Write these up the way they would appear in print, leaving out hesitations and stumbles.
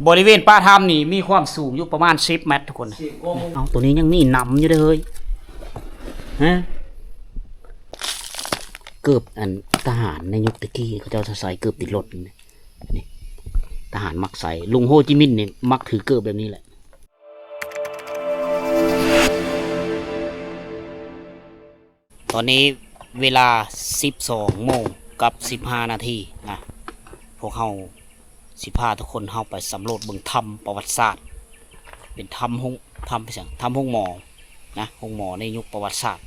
บริเวณป่าถ้ำนี่มีความสูงอยู่ประมาณ10 เมตรทุกคนเอาตัวนี้ยังมีหนำอยู่เลยฮะเกือบอันทหารในยุคตะกี้เขาเจ้าใส่เกือบติดรถนี่ทหารมักใส่ลุงโฮจิมินห์เนี่ยมักถือเกือบแบบนี้แหละตอนนี้เวลา12 โมงกับ15 นาทีนะพวกเขา15ทุกคนเข้าไปสำรวจเบื้องถ้ำประวัติศาสตร์เป็นถ้ำห้องหมอนะห้องหมอในยุคประวัติศาสตร์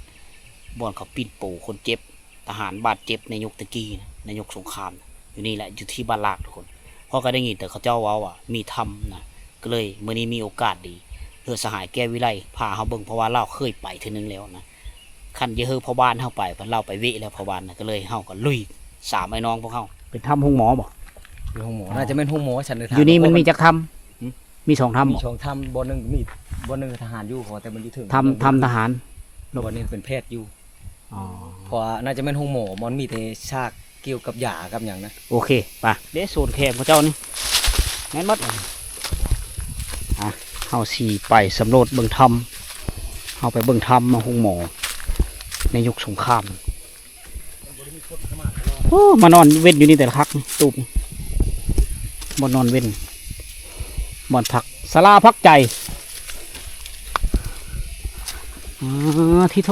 บ่อนเขาปิ้นปูคนเจ็บทหารบาดเจ็บในยุคตะกี้นะในยุคสงครามนะอยู่นี่แหละอยู่ที่บ้านลากทุกคนเพราะก็ได้ยินแต่เขาเจ้าว่ามีถ้ำนะก็เลยเมื่อนี้มีโอกาสดีเพื่อสหายแก้ววิไลพาเขาเบิ่งเพราะว่าเราเคยไปทีนึงแล้วนะขั้นเยอะพ่อบ้านเข้าไปพันเราไปวิแล้วพ่อบ้านนะก็เลยเข้ากันลุย3 ไอ้น้องพวกเขาเป็นถ้ำห้องหมอบ่ห้องหมอน่าจะเป็นห้องหมอฉันเลยอยู่นี่มันมีจักถ้ำมี2 ถ้ำมี2 ถ้ำบนหนึ่งมีบนหนึ่งทหารอยู่แต่มันอยู่ถึงถ้ำทหารบนนี้เป็นแพทย์อยู่เพราะน่าจะเป็นห้องหมอมันมีแต่ฉากเกี่ยวกับยากับอย่างนะโอเคป่ะเดโซนแคมของเจ้านี่แม่นมัดเฮาสีไปสำรวจเบิ่งถ้ำเฮาไปเบิ่งถ้ำมาห้องหมอในยุคสงครามโอ้มานอนเว้นอยู่นี่แต่ละคักนี่ตูบนี่บนนอนเว้นบนพักศาลาพักใจที่โท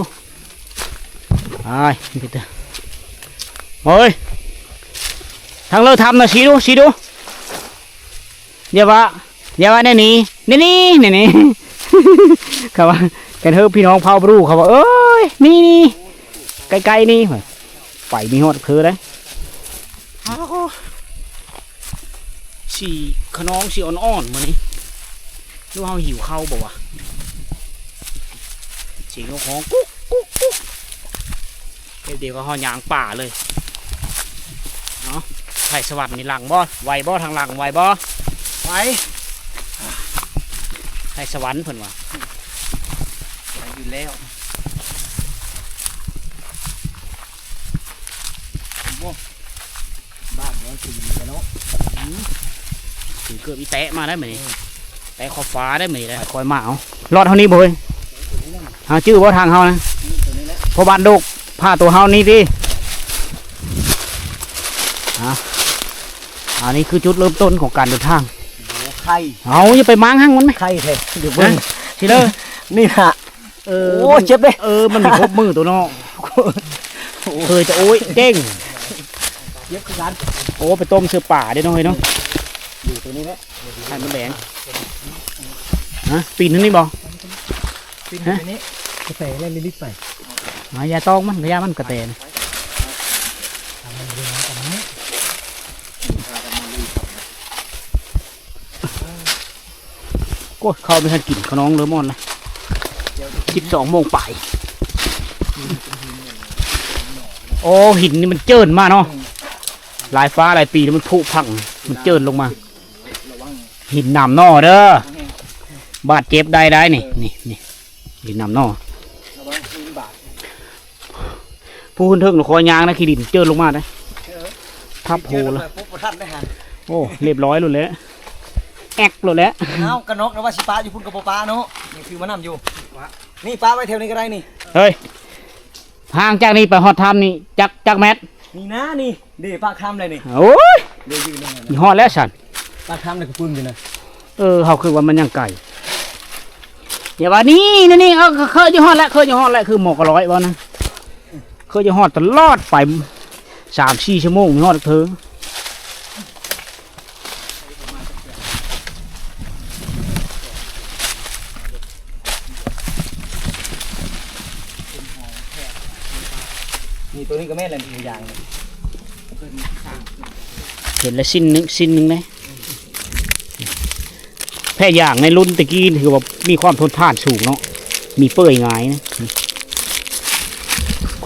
ไอ้พี่เตอเฮ้ยทางเลิกทำนะชี้ดูเดี๋ยวว่าเนี่ยนี่เขาว่ากันเถอะพี่น้องเผาบรูเขาว่าเอ้ยนี่ไกลๆนี่ไปมีหอดเธอได้สีขนองสีอ่อนๆมานี่ดูเขาหิวข้าวบ่วะสีนกฮ้องกุ๊กเดี๋ยวก็หอยางป่าเลยเนาะไผ่สวัสดิ์นี่หลังบ่ไวบ่ทางหลังไวบ่ไวไผ่สวรรค์เพิ่นว่าไวอยู่แล้วบ้านมันตีกันเนาะถือเกือบอีแตะมาได้ไหมแตะขอบฟ้าได้ไหมได้คอยมาเอารอดเท่านี้บ่ยหาชื่อว่าทางเฮานะพอบ้านโดกผ้าตัวเฮานี่ดิอันนี้คือจุดเริ่มต้นของการเดินทางไข่เอาอย่าไปม้างหั่งมันไหมไข่เถอะเดี๋ยวเบิ้งทีเลยนี่ฮะโอ้เจ็บเลยมันมีครบมือตัวน้องเคยจะโอ้ยเด้งเจ็บคือกันโอ้ไปต้มเสือป่าได้น้อยเนาะอยู่ตัวนี้แหละไข่มันแดงปีนทั้งนี้บ่ปีนตัวนี้กระแตเล่นลิลิตไปยาตองมันระยะมันกระแตนก็เข้าไปทันกินขน้องเลมอนเลย12 โมงไปโอ้หินนี่มันเจิ่นมาเนาะลายฟ้าลายปีนี่มันผุพังมันเจิ่นลงมาหินหนามนอเด้อบาดเจ็บได้นี่หินหนามนอผู้ขึ้นเทิงหนูคอยยางนะขี้ดินเจิ่นลงมาได้ทับโหแล้วโอ้เรียบร้อยเลยแหละแอกเลยแหละเอากระนกนะว่าชิปาอยู่พุ่นกับปลาเนาะนี่คือมันนำอยู่นี่ปลาไว้เท่านี้ก็ได้นี่เฮ้ยห่างจากนี้ไปฮอดทำนี่จักแมทนี่นะนี่เดี๋ยวปลาคำเลยนี่โอ้ยเดี๋ยวยืนนี่ฮอดแล้วฉันปลาคำเลยก็ปึ้งอยู่นะเขาคือว่ามันยังไก่เดี๋ยวว่านี่เคยจะฮอดแล้วคือหมอกร้อยวันนะเคยจะฮอดตลอดไป3-4 ชั่วโมงฮอดเธอนี่ตัวนี้ก็แม่เลยอีกอย่างเห็นแล้วสิ้นหนึ่งเลยแพร่อย่างในรุ่นตะกี้ถือว่ามีความทนทานสูงเนาะมีเปื่อยง่ายนะ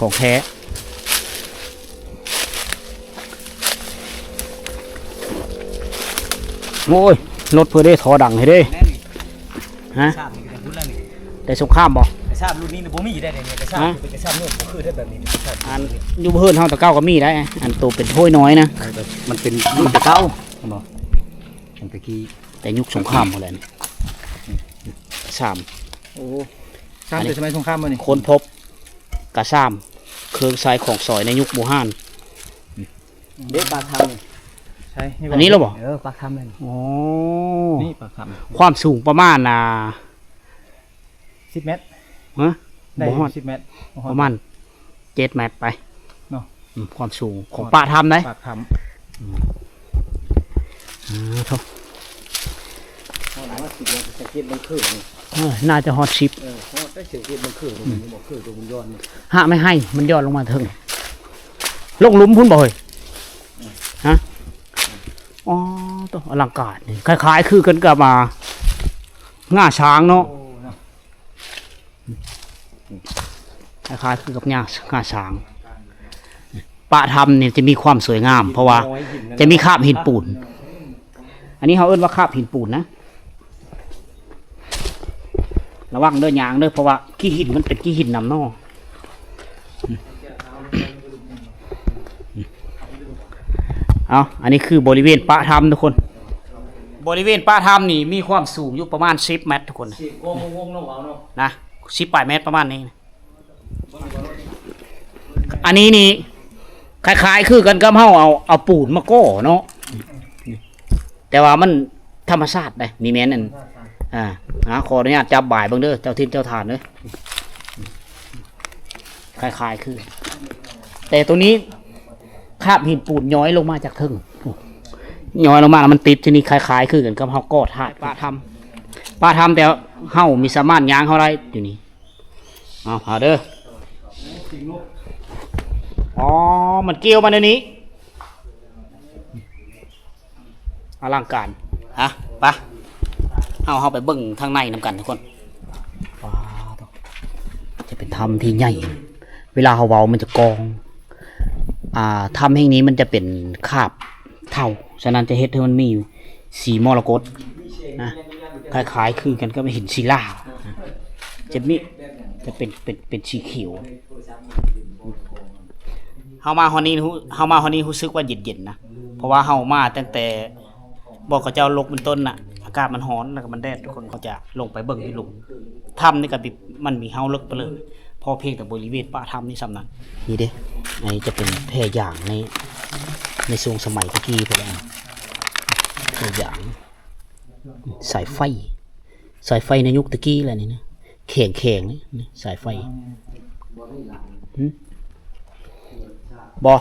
ของแท้โอ้ยรถเพื่อได้ถอดังให้ได้ฮะแต่สงครามบ่กระชาบรุ่นนี้เนี่ยบ่มีได้เนี่ยกระชาบเป็นกระชาบเนี่ยก็คือได้แบบนี้อันยูเพิ่นเฮาตะเก้าก็มีได้อันตัวเป็นถ้วยน้อยนะมันเป็นรุ่นตะเก้า ตั้งแต่กี้ แต่ยุคสงครามหมดเลยนี่สาม โอ้สร้างแต่สมัยสงครามมานี่ ค้นพบกระซ้ำเครื่องใช้ของสอยในยุคโบราณ เด็กปากท ใช่ อันนี้เราบอก ำปากทำเลย อ๋อ นี่ปากค ความสูงประมาณำ10 เมตร ฮะ ได้ บ่ฮอด 10 เมตรบ่ฮอด ประมาณ7 เมตรไป เนาะ ความสูงของป่าทำได้ ปากค ทุก เขาหมายว่าสิบโมงจะเก็บมันคืนนี่ น่าจะฮอตชิป เพราะได้เสียงเก็บมันคืนนี่บอกคืนตัวบุญย้อนนี่ ฮะไม่ให้มันย่อลงมาถึงลงหลุมพุ่นบ่อยฮะอ๋อตัวอลังการนี่คล้ายๆคือกันกับง่าช้างเนาะ ำโอ้เนาะ คล้ายๆคือกับง่าช้างป่าทำเนี่ยจะมีความสวยงาม เพราะว่าจะมีคราบหินปูน อันนี้เขาเอิ้นว่าคราบหินปูนนะระวังเด้อยางเด้อเพราะว่าขี้หินมันเป็นขี้หินนำนอเอาอันนี้คือบริเวณป่าถ้ำทุกคน บริเวณป่าถ้ำนี่มีความสูงอยู่ประมาณ10 เมตรทุกคน สิบวงเนาะเอาเนาะ นะ18 เมตรประมาณนี้ อันนี้นี่คล้ายๆคือกันกับเฮาเอาปูนมาก่อเนาะแต่ว่ามันธรรมชาติได้มีแม่นนั่นขออนุญาตจับบ่ายเบิ่งเด้อเจ้าทินเจ้าทานเด้อคล้ายๆคือ แต่ตัวนี้คราบหินปูนย้อยลงมาจากทึ่งย้อยลงมาแล้วมันติดที่นี่คล้ายๆคือกันกับเฮาก่อธาตุป้าทำแต่เฮามีสามารถย้างเฮาได้อยู่นี่เอาเด้ออ๋อมันเกี่ยวมาในนี้อลังการไปเอาไปเบิ่งทางในนำกันทุกคนว้าวจะเป็นถ้ำที่ใหญ่เวลาเขาเว้ามันจะกองถ้ำแห่งนี้มันจะเป็นคาบเท่าฉะนั้นจะเฮ็ดให้มันมีสีมรกตนะคล้ายๆคือกันก็ไม่เห็นศิลาจะเป็นสีเขียวเฮามาฮอนี้รู้สึกว่าเย็นๆนะเพราะว่าเฮามาตั้งแต่บอกเขาเจ้าลกเป็นต้นน่ะอากาศมันร้อนแล้วก็มันแดดทุกคนเขาจะลงไปเบิ่งที่หลุมถ้ำนี่ก็มันมีเฮาลึกไปเลยพอเพียงแต่บริเวณป่าถ้ำนี่สำนักนี่เด้อันนี้จะเป็นแพร่อย่างในช่วงสมัยตะกี้ไปแล้วแพร่อย่างสายไฟในยุคตะกี้แหละนี่นะแข็งนี่สายไฟบ่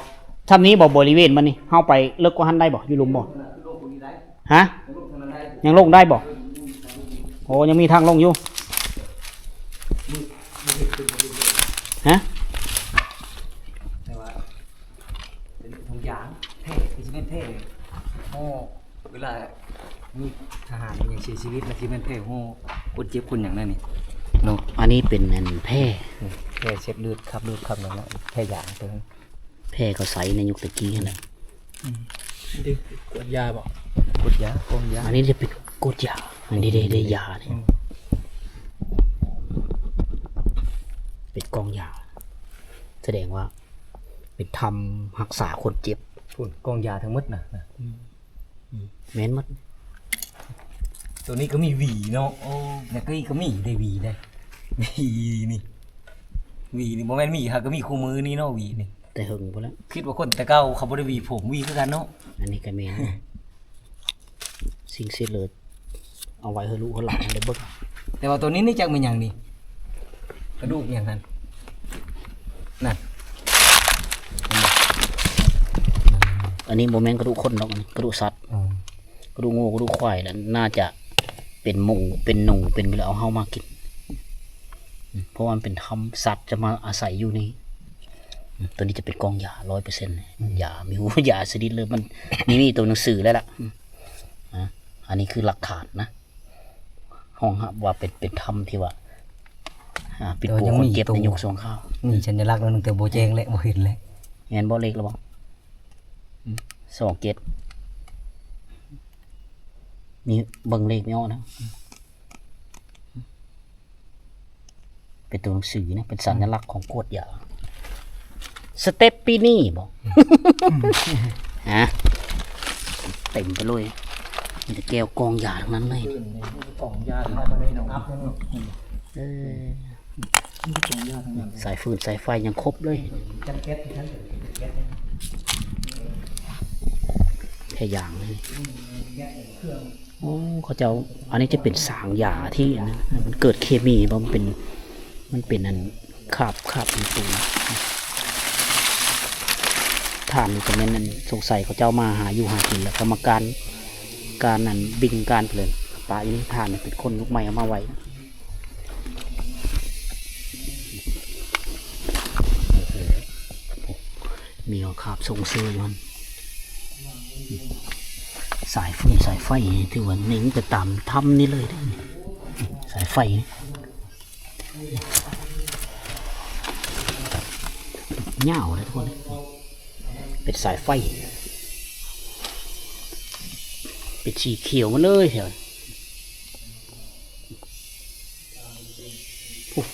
ถ้ำนี้บ่บริเวณมันนี่เฮาไปเลิกกว่าหันได้บ่อยู่หลุมบ่ฮะยังลงได้บ่โอ้ยังมีทางลงอยู่ฮะ แต่ว่าเป็นทงยางเท่ที่จะเป็นเท่โอ้เวลามีทหารอย่างเสียชีวิตนะที่เป็นเท่โอ้คนเจ็บคนอย่างนั้นนี่เนาะ อันนี้เป็นแพร่ แค่เช็ดเลือดขับนั่นแหละแค่ยางเท่านั้น แพร่เขาใส่ในยุคตะกี้นั่นแหละ ดิกวดยาบ่ กดยากองยา อันนี้จะเป็นกดยาอันนี้ได้ยาเนี่ยเป็นกองยาแสดงว่าเป็นทำรักษาคนเจ็บ พุ่นกองยาทั้งหมดนะ แม่นมัด ตัวนี้ก็มีหวีเนาะโอ้แล้วก็มีได้หวีได้หวีนี่หวีนี่โมเมนต์มีค่ะก็มีคู่มือนี่เนาะหวีนี่ แต่หึงพอแล้ว คิดว่าคนแต่เก้าเขาบ่ได้หวีผมหวีคือกันเนาะ อันนี้ก็แม่นสิ่งเสียเลยเอาไว้ให้ลูกเขาหลานได้เบิ่ง แต่ว่าตัวนี้นี่จักเป็นอย่างนี้กระดูกอย่างนั้นนั่น อันนี้โมเมนต์กระดูกคนดอกอันนี้กระดูกสัตว์ อ๋อก ระดูกงูกระดูกควายแล้วน่าจะเป็นหมูเป็นหนูเป็นไปแล้วเอาเฮามากินเพราะว่ามันเป็นทำสัตว์จะมาอาศัยอยู่นี่ตัวนี้จะเป็นกองยา100%ยามีหูยาชนิดเลยมันมีตัวหนังสือแล้วล่ะอันนี้คือหลักฐานนะห้องว่าเป็นธรรมที่ว่าเป็นปูคนเก็บในยุคสงคราม มีสัญลักษณ์แล้วนึงแต่โบแจงและโบเห็นและ เห็นบ่เล็กแล้วบ่2 เกตมีเบิ่งเลขไม่ออกนะเป็นตัวหนังสือนะเป็นสัญลักษณ์ของกวดยาสเตปปีนี่บอก ฮะเต็มไปเลย มีแต่แก้วกองยาทั้งนั้นเลย ขึ้นนี่กล่องยาเข้ามาได้เนาะอัพเลยเนาะ เออ นี่กล่องยาทั้งนั้น สายฟืนสายไฟยังครบเลย จังเก็ตที่ฉันเก็ต แค่อย่างเลยโอ้เขาจะเอาอันนี้จะเป็นสางยาที่อันนั้นมันเกิดเคมีเพราะมันเป็นอันคาบเป็นปูนฐานนี่ก็แม่นนั่นสงสัยเขาเจ้ามาหาอยู่หากินแล้วกรรมการนั้นบิงการเพลินปลาอยู่ในฐานนี่เป็นคนยุคใหม่เอามาไว้มีเอาคาบทรงเสื้ออยู่มันสายฟืนสายไฟที่ว่านิ่งจะตามถ้ำนี่เลยได้นี่สายไฟนี่เงาเลยทุกคนเป็นสายไฟเป็นสีเขียวมาเลยเถอะ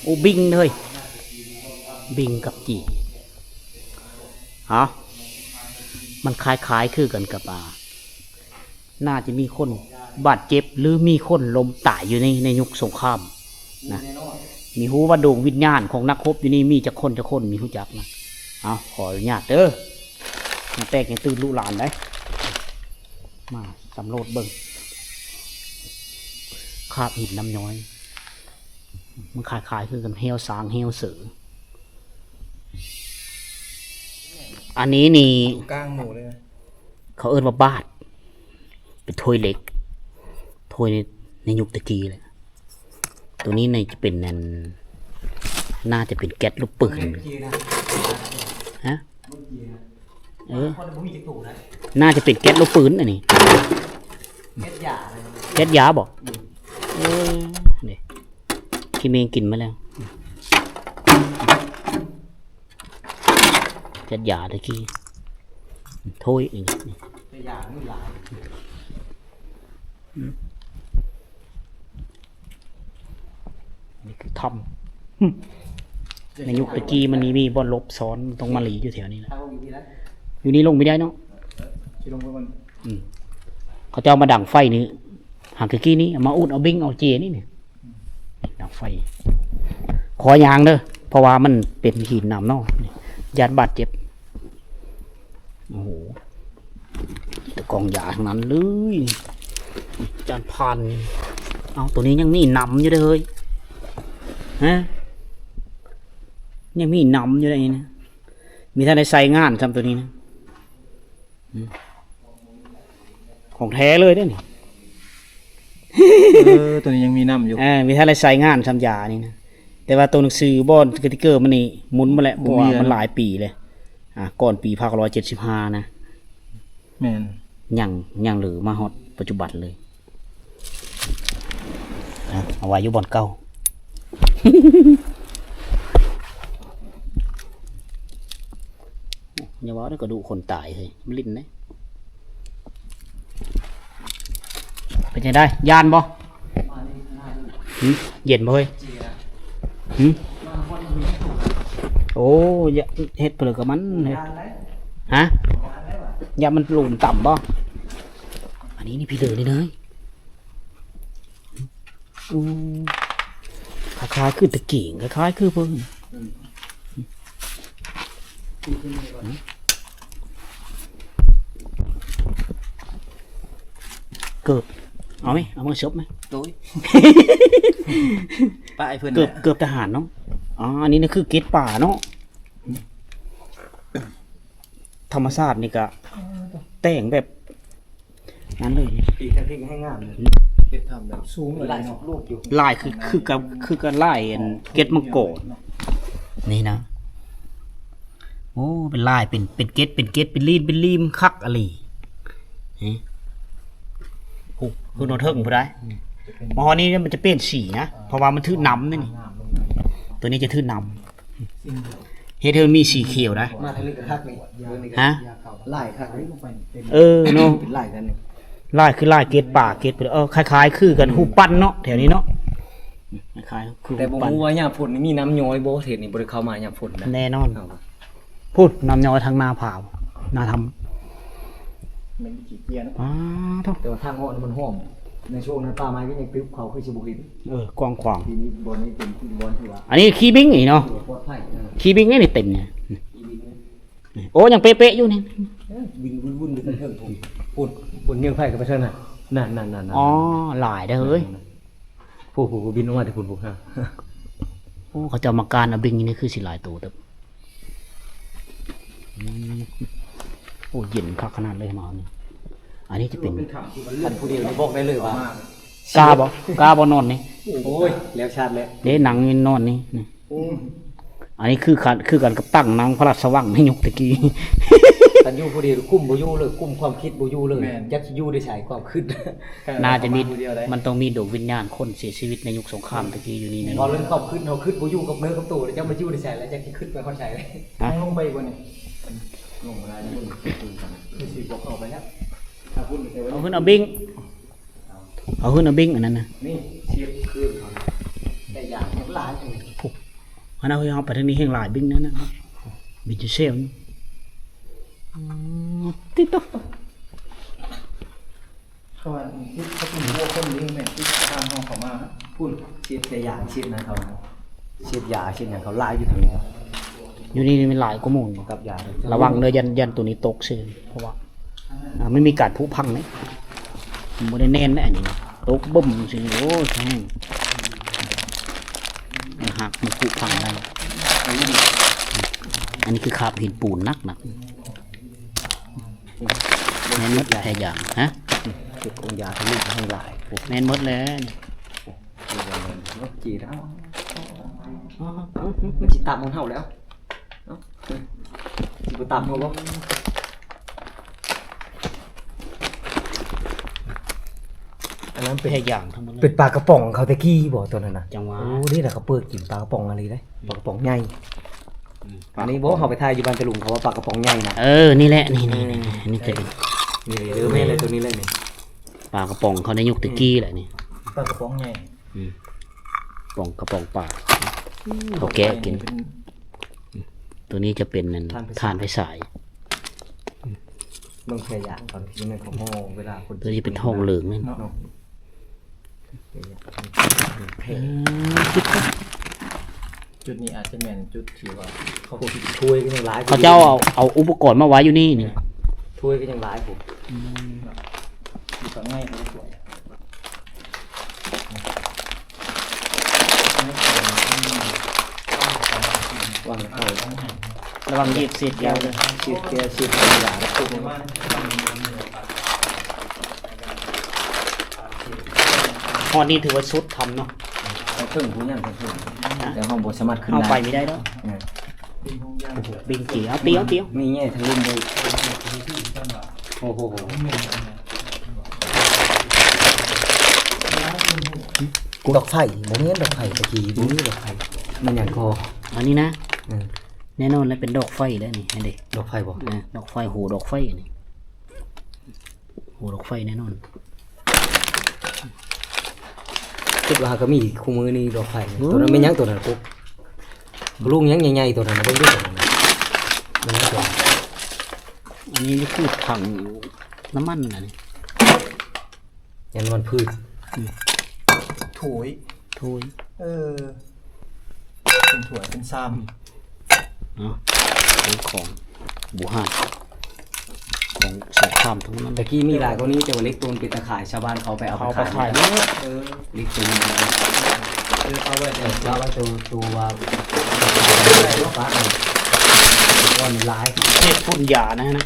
โอ้บิงเลยบิงกับจีฮะมันคล้ายๆคือกันกับน่าจะมีคนบาดเจ็บหรือมีคนลมตายอยู่ในยุคสงครามนะมีหูว่าดวงวิญญาณของนักรบอยู่นี่มีจะคนมีหูจักนะเอาขออนุญาตเด้อมาแตกยังตื่นลูกหลานได้มาสำรวจเบิ่งคาบหินน้ำย้อยมันคล้ายๆคือกันเฮวสางเฮวเสืออันนี้นี่ กลางหมู่เลยนะ เขาเอิ้นว่าบาทเป็นถ้วยเล็กถ้วยในยุคตะกี้เลยตัวนี้ในจะเป็นนั่นน่าจะเป็นแก๊สลูกปืนฮะน่าจะเป็นแก๊สลูกปืนอันนี้ เก็ตยาเลย แก๊สยาบอกนี่ที่เมงกินมาแล้วแก๊สยาตะกี้ถ้วยอย่างนี้ แต่ยาไม่หลาย นี่คือถ้ำในยุคตะกี้มันมีบอลลบซ้อนตรงมาหลีอยู่แถวนี้แหละ เข้าอยู่ที่นั้น อยู่นี่ลงไม่ได้เนาะ ที่ลงไปมัน เขาจะเอามาดังไฟนี่หางตะกี้นี้เอามาอุดเอาบิงเอาเจนี่เนี่ยดังไฟ ขอยางเด้อเพราะว่ามันเป็นหินน้ำเนาะยานบาดเจ็บโอ้โหแต่กองยาทั้งนั้นเลยจานพันเอาตัวนี้ยังมีหนำอยู่เลยฮะยังมีหนำอยู่เลยนะมีท่านได้ใส่งานทำตัวนี้นะของแท้เลยได้อนี่ ตัวนี้ยังมีน้ำอยู่ มีท่านได้ใส่งานทำยานี่นะแต่ว่าตัวหนังสือบอนสติกเกอร์มันนี่หมุนมาแล้วเพราะว่ามันหลายปีเลยก่อนปี1975นะ แม่น ยังหรือมาฮอดปัจจุบันเลยเอาไว้อยู่บอนเก่า อย่าว่าได้กระดูกคนตายเลยมันลิ้นนะเป็นยังได้ยานบ่เย็นบ่เฮ้ยโอ้ยเฮ็ดเปลือกกับมันเลยฮะอย่ามันหลุมต่ำบ่อันนี้นี่พี่เหลือเลยเนยคล้ายๆคือตะกิ่งคล้ายๆคือเพิ่งเกือบเอาไหมเอามาชบไหม ตุ้ยป้าไอ้เพื่อน เกือบทหารเนาะอ๋ออันนี้นี่คือเกตป่าเนาะธรรมชาตินี่ก็แต่งแบบนั้นเลย ปีกระทิงให้งามเลยเก็ตทำแบบสูงเลยหลายสิบลูกอยู่ ลายคือการลายอันเกตมังกรนี่นะโอ้เป็นลายเป็นเกตเป็นลีมคักอะไรนี่โอ้คือโนเทิงผู้ใดมอนี้มันจะเป็นสีนะเพราะว่ามันทื่อน้ำนี่ตัวนี้จะทื่อน้ำเฮเธอมีสีเขียวนะ มาทางนี้ก็คักนี่ ฮะ ไล่คักนี่ เนาะ เป็นไล่กันนี่ ลายคือลายเกตป่าเกตคล้ายๆคือกันหูปั้นเนาะแถวนี้เนาะคล้ายๆคือ แต่บ่ หูปั้น ฮู้ว่ายามฝนนี่มีน้ำย้อยบ่เห็นนี่บ่ได้เข้ามายามฝนนะ แน่นอนพูดนำยอยทางนาผาวนาท มันขี้เกียจนะ อ้าเท่า แต่ว่าทางเหาะนี่มันหอมในช่วงนั้นป่าไม้ก็ยังปิ๊บเขาคือสิบ่เห็น กว้างขวาง ทีนี้บอลนี้เป็นบอลที่ว่า อันนี้ขี้บิ้งนี่เนาะ ปลอดภัย ขี้บิ้งนี่เต็มเนี่ย อีวินเนี่ย โอ้ยังเป๊ะๆอยู่นี่ วินวุ่นๆอยู่เทิงๆผมปุ่นเงียงไผ่กับไปเทิงน่ะนั่นๆๆ อ๋อหลายเด้อเฮ้ย ผู้บินออกมาแต่คุณพวกฮะ โอ้เขาจะเอามาการเอาบิงนี่คือสิหลายตัวเด้ออืมโอ้เย็นคักขนาดเลยมาเนี่ยอันนี้จะเป็น ท่านผู้เดียวนี่บอกได้เลยว่าก าบ่นอนนี่ โอ้ยแล้วชาติแล้ว เด้หนังนี่นอนนี่นี่อันนี้คือกันกับตั้งนางพระราชสว่างในยุคตะกี้ ท่านอยู่ผู้เดียวกุ้มบ่อยู่เลยกุ้มความคิดบ่อยู่เลยจักสิอยู่ได้ใช้ความคิด น่าจะมีมันต้องมีดวงวิญญาณคนเสียชีวิตในยุคสงครามตะกี้อยู่นี่นะ พอเรื่องความคิดเฮาคิดบ่อยู่กับเนื้อกับตัวแล้วจักมาอยู่ได้ใช้แล้วจักสิคิดไปคนใช้เลย ฮะ ลงไปกว่านี่ ลงมาได้นี่ คือสิบอกเอาไปแล้วถ้าพูดเดี๋ยว เอาขึ้นเอาบิงอันนั้นนะ นี่เชียบคืนเขาแต่อย่างมันหลายจัง อันนั้นเอาไปทางนี้แห่งหลายบิงนั่นนะบิงจะเซลนี่ติดต่อ เขาว่าที่เขาเป็นวัวคนนี้แม่ที่ตามห้องเขามา พูดเชียบแต่อย่างเชียบนะเขาเชียบยาเชียบอย่างเขาหลายอยู่ทางนี้ครับ อยู่นี่มีหลายกว่าหมู่ กับยา ระวังเด้อยันตัวนี้ตกเสียเพราะว่าไม่มีการผุพังเลยมันได้แน่นนะอันนี้ตกบึ้มสิโอ้แห้งหักมันผุพังได้อันนี้คือขาบหินปูนนักแม่นมดแค่อย่างฮะ เก็บองยาทะลุให้หลาย แม่นมดเลย รถจีแล้วมันจิตามของเฮาแล้วจิตตามเฮาบ่ อันนั้นเป็นแค่อย่างทั้งหมดเล เป็ ย นปลากระป๋องเขาตะกี้บ่ตัวนั้นน่ะ จังหวะ โอ้นี่แหละเขาเปิดกินปลากระป๋องอะไรได้ปลากระป๋องใหญ่อันนี้บ่เขาไปทายอยู่บ้านตะลุงเขาว่าปลากระป๋องใหญ่นะ นี่แหละนี่เคย นี่เลยเด้อแม่เลยตัวนี้เลยนี่ ปลากระป๋องเขาในยุคตะกี้แหละนี่ ปลากระป๋องใหญ่ กระป๋องปลาเขาแกะกิน ตัวนี้จะเป็นนั่นทานไฟฉาย เบิ่งแค่อย่างตอนที่นั่นของห้องเวลาคน ตัวนี้เป็นทองเหลืองนั่น เนาะ จุดนี้อาจจะแม่นจุดที่ว่าเขา ถ้วยก็ยังหลาย เขาเจ้าเอาอุปกรณ์มาไว้อยู่นี่นี่ ถ้วยก็ยังหลายผม อยู่กับง่ายเขาสวย วางเอา ระวังเหยียบเศษแก้วเลย ชีดแกชีดยาแล้วพวกนี้ พอนี้ถือว่าชุดทำเนาะ เขาเพิ่งผู้ยังเขาเพิ่งแต่ห้องบ่สามารถขึ้น เข้า ได้ ไปไม่ได้แล้วบิงจีเอาเตี้ยว มีแง่ทะลุเลยโอ้โหดอกไผ่บ่แม่นดอกไผ่ตะกี้นี่ดอกไผ่มันหยังคอ อันนี้นะแน่นอนแล้วเป็นดอกไฟแล้วนี่เด็ก ดอกไผ่บ่ ดอกไฟหูดอกไฟนี่หูดอกไฟแน่นอน คิดว่าก็มีคู่มือนี่ดอกไผ่ตัวนั้นไม่ยั้งตัวนั้นปุ๊บลุงยั้งใหญ่ๆตัวนั้นเบิ่งดูตัวนั้นมันยั้งตัว อันนี้คือถังน้ำมันนะนี่ ยันมันพืช ถุย ถ้วย เป็นถั่วเป็นซ้ เนาะเป็นของบูฮานของสงครามทั้งนั้น ตะกี้มีหลายกว่านี้แต่ว่าเล็กตัวมันเป็นตะข่ายชาวบ้านเขาไปเอา เขา ไป ไป ขา ขาย ย เนาะ เล็กตัวมันเอาไว้เอาไว้ตัวว่าฟ้าก้อนลาย เทศพุ่นยานะฮะ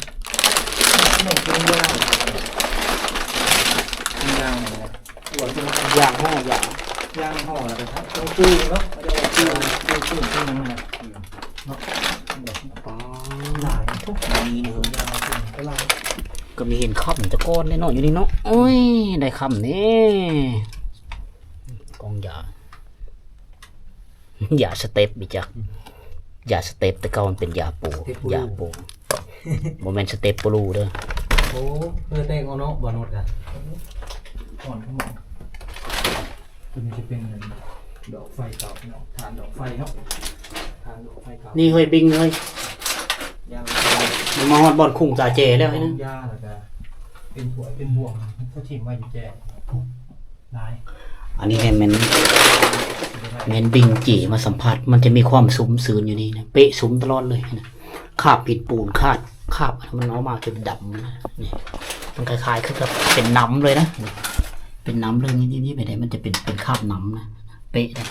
ำหนูกินยาวกินยาวเลย ยางห่อยา ย่างห่อแล้วครับต้องตู้เนาะเขาจะว่าตู้ตู้ยังไงเนาะหลายทุกมีเนี่ยยาวก็หลาย ก็มีเห็นค่ำจะก้อนแน่นอนอยู่นี่เนาะโอ้ยได้ค่ำนี่กองยายาสเต็ปบิจักยาสเต็ปแต่เก่ามันเป็นยาปูยาปูโมเมนต์สเต็ปปูรูเด้อ โอ้เพื่อเต้งเอาเนาะบอนดกัน อ่อนทั้งหมดตัวนี้จะเป็นดอกไฟเก่าเนาะทานดอกไฟเนาะทานดอกไฟเก่า นี่เฮ้ยบิงเลย ยัง มันมาฮอดบอลคุ้งตาเจแล้วไอ้นั่น ยาแล้วก็ เป็นหัวเป็นบ่วงเขาถิ่มไว้อยู่แจ้ได้ อันนี้ให้มันบิงจีมาสัมผัสมันจะมีความสุมซืนอยู่นี่นะเป๊ะสุมตลอดเลยนะคาบปิดปูนคาบมันเอามาจนดำนะนี่มันคล้ายๆคือกับเป็นน้ำเลยนะเป็นน้ำเลยนี่ไปไหนมันจะเป็นคาบน้ำนะเป๊ะเลย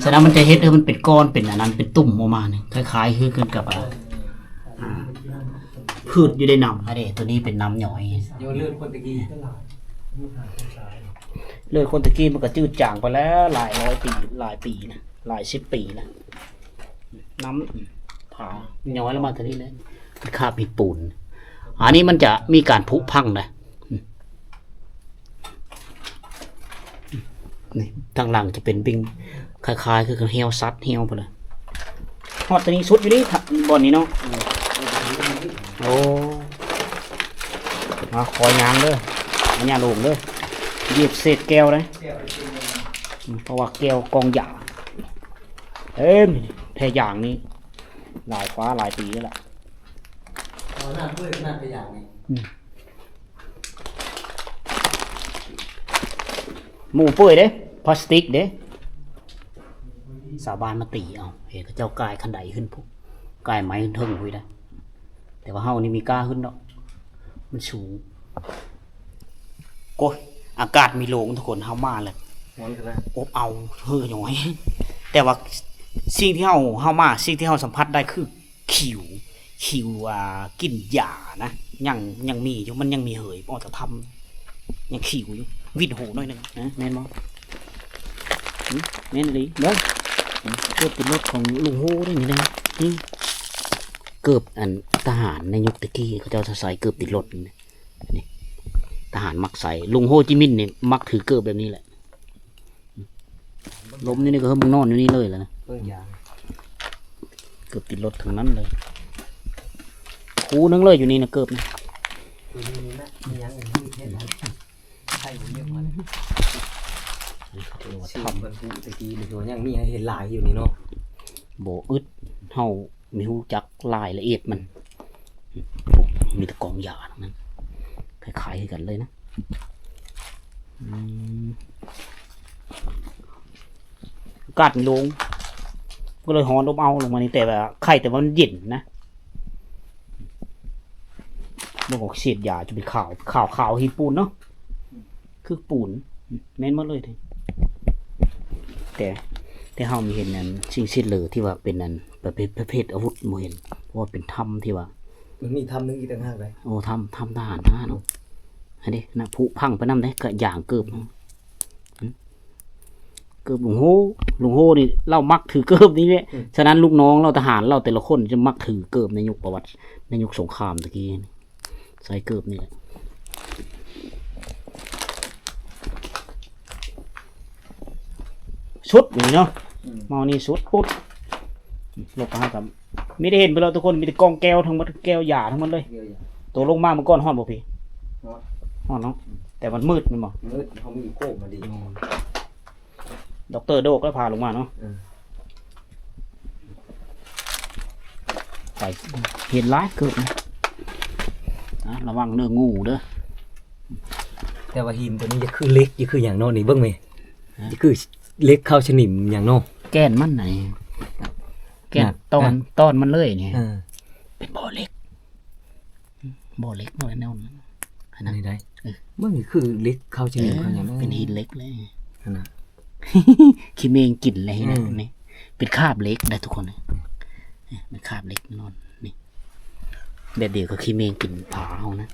ฉะนั้นมันจะเฮ็ดให้มันเป็นก้อนเป็นอันนั้นเป็นตุ่มออกมาเนี่ยคล้ายๆคือกันกับพืชอยู่ในน้ำอันนี้ตัวนี้เป็นน้ำหน่อย โยนเลือดคนตะกี้ เลยคนตะกี้มันก็จืดจางไปแล้วหลายร้อยปีหลายปีนะหลาย10 ปีนะน้ำผาย้อยแล้วมาทีนี้เลยมันคาบมีปูนอันนี้มันจะมีการผุพังนะนี่ทางหลังจะเป็นบิงคล้ายๆคือเหี่ยวซัดเหี่ยวไปเลยฮอดตัวนี้สุดอยู่นี่บอนนี้เนาะโอ้มาคอยยางเด้ออันนี้ลงเด้อหยิบเศษแก้วเลยเพราะว่าแก้วกองหยาแท่อย่างนี้หลายฟ้าหลายปีแล้วล่ะ หน้าเพื่อนหน้าไปอย่างนี้ หมูเปื่อยเด้พลาสติกเด้สาบานมาตีเอาเห็นเจ้ากายขันไดขึ้นปุ๊บกายไม้ขึ้นเทิงคุยได้แต่ว่าเฮานี่มีกล้าขึ้นเนาะมันสูงโก้อากาศมีโลงทุกคนเฮามาเลย ร้อนขนาด อบเอาเฮ้อหน่อยแต่ว่าสิ่งที่เฮามาสิ่งที่เฮาสัมผัสได้คือขิวกลิ่นหญ้านะยังมีอยู่มันยังมีเหยออกจากทำยังขิวอยู่วิ่นหูหน่อยหนึงนะแม่นบ่แม่นเลยเด้อเกือบเป็นรถของลุงโฮได้นี่นะนี่เกือบอันทหารในยุคตะกี้เขาเจ้าใส่เกือบติดรถนี่ทหารมักใส่ลุงโฮจิมินห์นี่มักถือเกือบแบบนี้แหละล้มนี่ก็เพิ่มมึงนอนอยู่นี่เลยแล้วนะ เพิ่งยาง เกือบติดรถถึงนั้นเลยคูนึงเลยอยู่นี่นะเกือบนะ ตัวนี้นะมียังอย่างนี้แค่ไหนใช่ผมเรียกมันทำมันพูตะกี้เลยตัวยังมีให้เห็นลายอยู่นี่เนาะ โบอึดเฮามีหูจักรายละเอียดมันมีแตะกองยาทั้งนั้นคล้ายๆกันเลยนะอากาศมันลงก็เลยหอนลมเอาลงมานี่แต่ว่าไข่แต่ว่ามันเย็นนะมันก็เสียดยาจะเป็นขาวหินปูนเนาะคือปูนแม่นหมดเลยทีแต่เฮามีเห็นนั้นสิ่งสิ้นเหลือที่ว่าเป็นนั้นประเภทอาวุธโมเห็นเพราะว่าเป็นถ้ำที่ว่า มันมีทำนึงอีกต่างหากเลย โอ้ทำทหารนะเนาะอันนี้นะผุพังไปน้ำได้ก็อย่างเกือบลุงโฮนี่เรามักถือเกิบนี่แหละฉะนั้นลูกน้องเราทหารเราแต่ละคนจะมักถือเกิบในยุคประวัติในยุคสงครามตะกี้ใส่เกิบนี่แหละชุดนี่เนาะมอนี่ชุดปุ๊บลบมาครับไม่ได้เห็นไปแล้วทุกคนมีแต่กองแก้วทั้งหมดแก้วหยาทั้งหมดเลย เยอะอย่าง ตัวลงมาเมื่อก่อนฮ้อนบ่พี่ ร้อน ฮ้อนเนาะแต่มันมืดมันบ่ มืดเขามีโค้งมาดี ด็อกเตอร์โดกก็พาลงมาเนาะไปเห็นร้ายเกิดนะระวังเนื้องูเด้อ แต่ว่าหิมตัวนี้จะคือเล็กจะคืออย่างโน่นนี่เบิ้งไหมจะคือเล็กเข้าฉนิมอย่างโน่ แก้นมันไหนแก้นตอนมันเลยเนี่ยเป็นบ่อเล็กบ่อเล็กเนาะแนวนั้นอัน นั่ นั้น นได้เบิ้งนี่คือเล็กเข้าฉนิมเขาอย่างนั้น เป็นหินเล็กเลย นะ ขี้เมงกลิ่นอะไรนะนี่เป็นคราบเล็กได้ทุกคนเลยเป็นคราบเล็กนอนนี่แบบเดียวกับขี้เมงกลิ่นผาเอานะ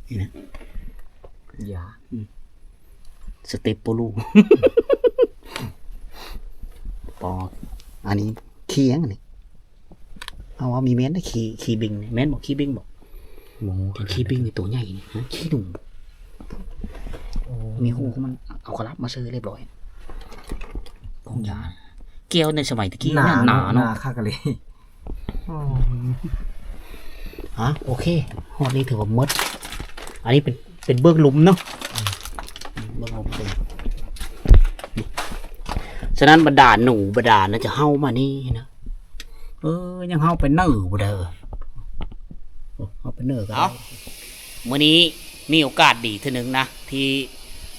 นี่นะ ยา สเตปโปลูปออันนี้ขี้ยังอันนี้เอาว่ามีแม้นนะขี้บิงแม้นบอกขี้บิงบอก หมู เป็นขี้บิงในตัวใหญ่นี่ฮะขี้หนุ่มมีหูของมันเอากระลับมาซื้อเรียบร้อยกองยาเกลียวในสมัยตะกี้หนา หนา เนาะ ค่ากันเลย ฮะโอเคฮอดนี้ถือว่าหมดอันนี้เป็นเบื้องหลุมเนาะเบื้องหลุมเลยฉะนั้นบรรดาหนูบรรดานะจะเฮ้ามานี่นะยังเฮ้าไปเนิ่บ่เด้อ เป็นเนื้อก็ เอา ได้ มื้อนี้มีโอกาสดีเท่านึงนะที่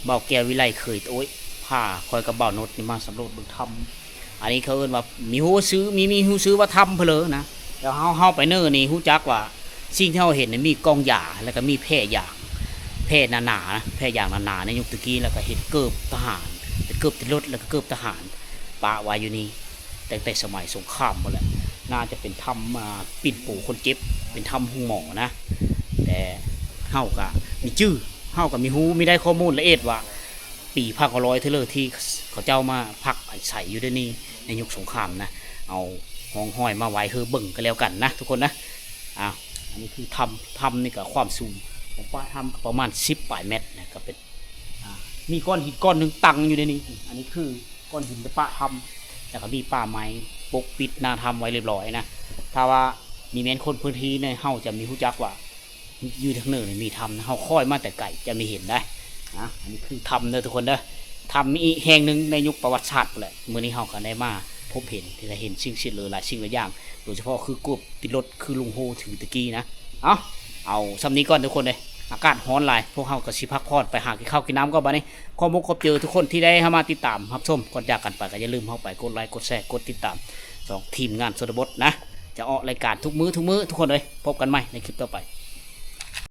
เบาแก้ววิไลเคยโอ้ยพาคอยกับเบานดนี่มาสำรวจเบิ่งถ้ำอันนี้เขาเอิ้นว่ามีฮู้ซื้อมีฮู้ซื้อว่าถ้ำเพนเลอนะแล้วเฮาไปเน้อนี่ฮู้จักว่าสิ่งที่เฮาเห็นนี่มีกองหญ้าแล้วก็มีแพร่ยางแพร่หนาๆนะแพร่ยางหนาๆในยุคตะกี้แล้วก็เห็นเกิบทหารเป็นเกิบติดรถแล้วก็เกิบทหารปะไว้อยู่นี่ตั้งแต่สมัยสงครามหมดแหละน่าจะเป็นถ้ำปิ่นปูคนเจ็บเป็นถ้ำหุงหมอนะแต่เฮาก็มีชื่อเฮาก็มีฮู้มีได้ข้อมูลละเอียดว่าปี1900เท่าเลยที่เขาเจ้ามาพักอาศัยอยู่ด้วยนี่ในยุคสงครามนะเอาห้องห้อยมาไว้เฮอเบิ่งกันแล้วกันนะทุกคนนะอ้าวอันนี้คือทำนี่ก็ความสูงของป้าทำประมาณ10ปลายเมตรนะก็เป็นมีก้อนหินก้อนหนึงตั้งอยู่ในนี้อันนี้คือก้อนหินที่ป้าทำแล้วก็มีป่าไม้ปกปิดหนาทำไว้เรียบร้อยนะถ้าว่ามีแม่นคนพื้นที่เนี่ยเฮาจะมีฮู้จักว่าอยู่ทางเหนือนี่มีทำนะเฮาค่อยมาแต่ไกลจะมีเห็นได้นะอันนี้คือทำเด้อทุกคนเด้อทำมีอีกแห่งหนึ่งในยุคประวัติศาสตร์แหละมื้อนี้เฮาก็ได้มาพบเห็นที่ได้เห็นสิ่งหรือหลายสิ่งหลายอย่างโดยเฉพาะคือกบติดรถคือลุงโฮถือตะกี้นะเอาซ้ำนี้ก่อนทุกคนเลยอากาศร้อนหลายพวกเฮาก็สิพักผ่อนไปหากินข้าวกินน้ำก็บัดนี้ขอมุกขอบเจอทุกคนที่ได้เข้ามาติดตามรับชมก่อนจากกันไปก็อย่าลืมเข้าไปกดไลค์กดแชร์กดติดตามสองทีมงานสดบดนะจะออกรายการทุกมื้อทุกคนเลยพบกันใหม่ในคลิปต่อไป